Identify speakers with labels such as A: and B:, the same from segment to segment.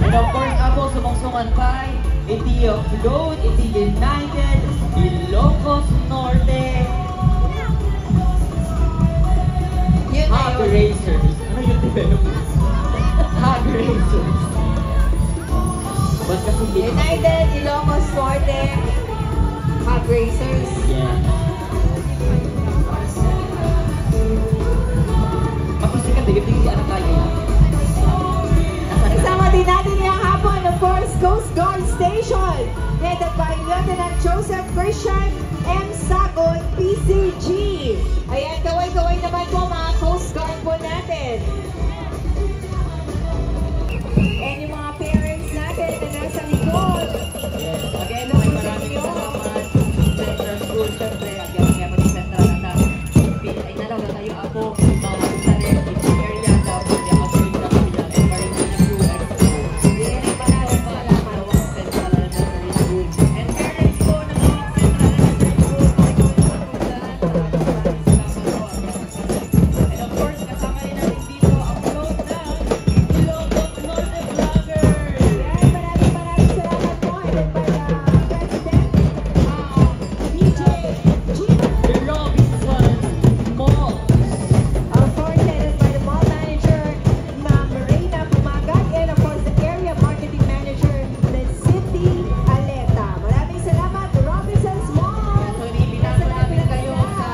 A: And of course, ako sumungsungan pa, iti of Goat, iti United, Ilocos Norte, Hog Racers. Ano yung development? Hog Racers. Ba't kasi
B: United, Ilocos Norte, Hog Racers.
A: Yeah. Mapasikat, digit-digit anak tayo yan.
B: Kasama din natin ngayong hapon, of course, Coast Guard Station, headed by Lieutenant Joseph Christian M. Sagot, PCG. Ayan, kaway-kaway naman po mga Coast Guard po natin. And yung mga parents natin na nasa likod.
A: Yes. Again, maraming salamat. Central School, syempre, again, kaya pati Central na ay nalaga tayo ako, mga sa rin, area, tapos yung mag-uwi na kami lang, and parang mga UX po.
B: Hindi maraming salamat.
A: Central Elementary School. And parents po ng mga Central Elementary School, and of course, kasama rin natin dito ang float ng Ilocos Norte Vloggers.
B: Ayan, maraming salamat po. Headed by President DJ Gino.
A: The Robinson Mall.
B: Of course, headed by the mall manager, Ma'am Reyna Pumagat, and of course, the area marketing manager, Ms. Cindy Aleta. Maraming salamat, Robinson's Mall.
A: So, inibitahan po natin kayo sa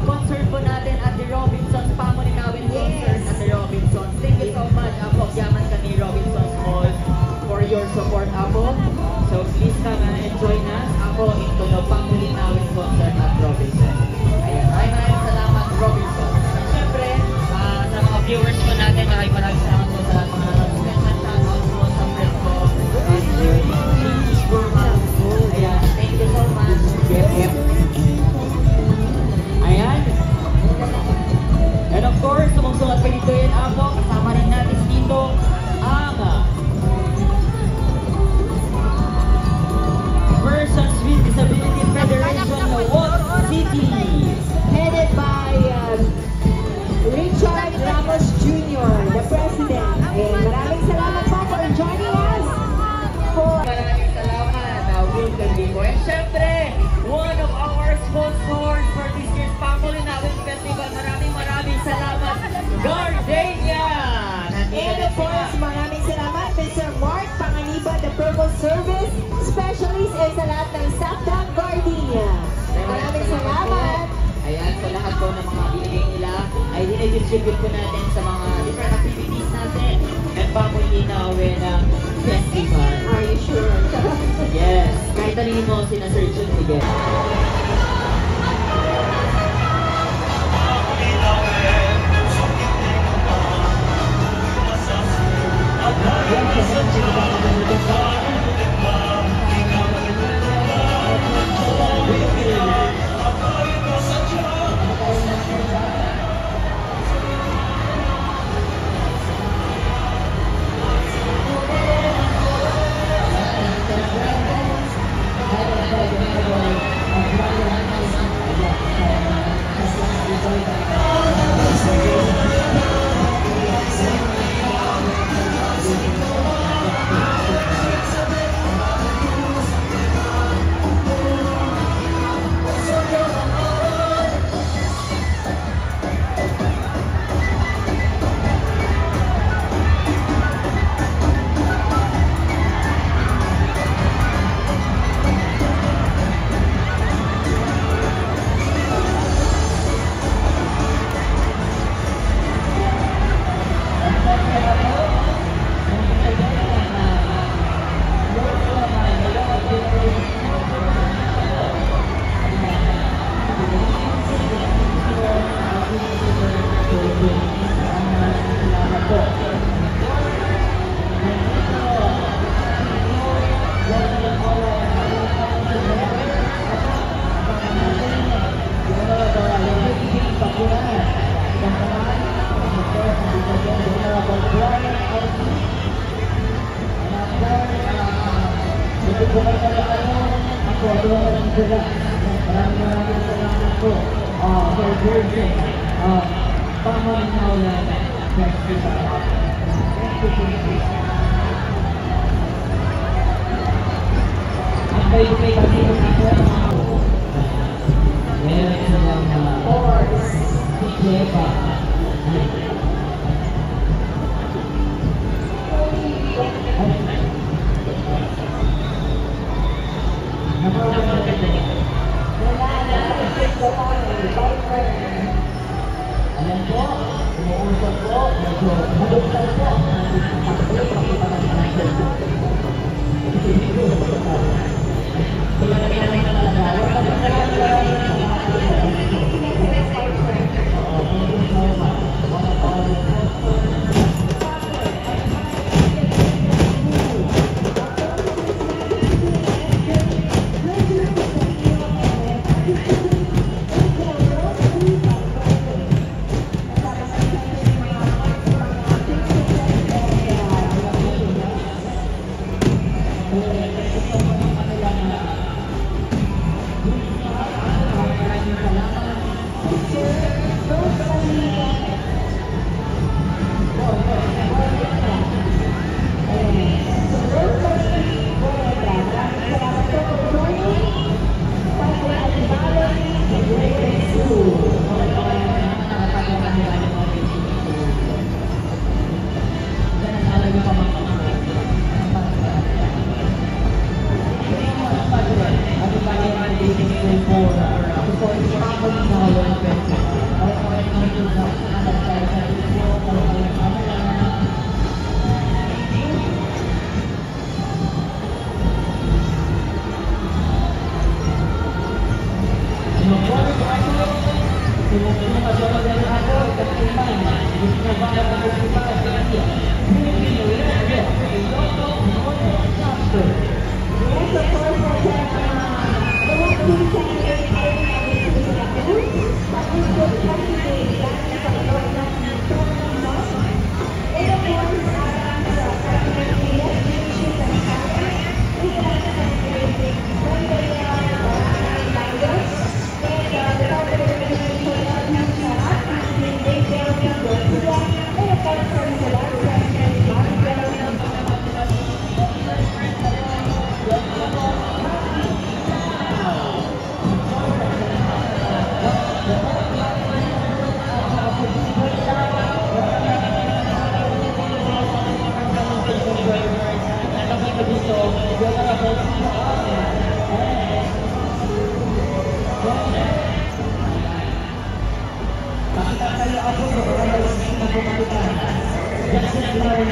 A: concert po natin at the Robinsons, Family Kawin Concert at the Robinsons. Thank you so much, Apo. Yaman kami Robinsons Mall for your support, Apo. So, please come and enjoy us, Apo, into the Family Kawin Concert at Robinsons. Ayan, maraming salamat, Robinsons. And syempre, sa mga viewers po natin, maraming salamat po sa lahat ng mga special shoutout po sa friend ko, English Burma. Ayan, thank you so much. Yep. Ayan. And of course, sumungsungat pa dito yan, Apo. Kasama rin natin dito ang Persons with Disability Federation Nawak City.
B: Headed by Richard Ramos Jr., the president. And maraming salamat po for joining us.
A: Maraming salamat, Wilton Bimbo. And syempre, one of our sponsors for this year's Family Nawin Festival. Maraming salamat, Gardenia.
B: And of course, maraming salamat, Mr. Mark Panganiban, the Purple Service Specialist, and sa lahat ng staff ng Gardenia. Maraming salamat.
A: Ayan, so lahat po ng mga binigay nila ay dinedistribute po natin sa mga different activities natin and Family Nawin Festival.
B: Are you sure?
A: Yes, kahit talingin mo sina Sir Jun Miguel. Maraming salamat po. Sir Virgin, Pamang Naulan.
C: Ayan po, umuusap po, medyo madugtay po ang ating takbo, pakita ng natin. Kaya na pinamay na talaga. Jangan lupa like, share, dan subscribe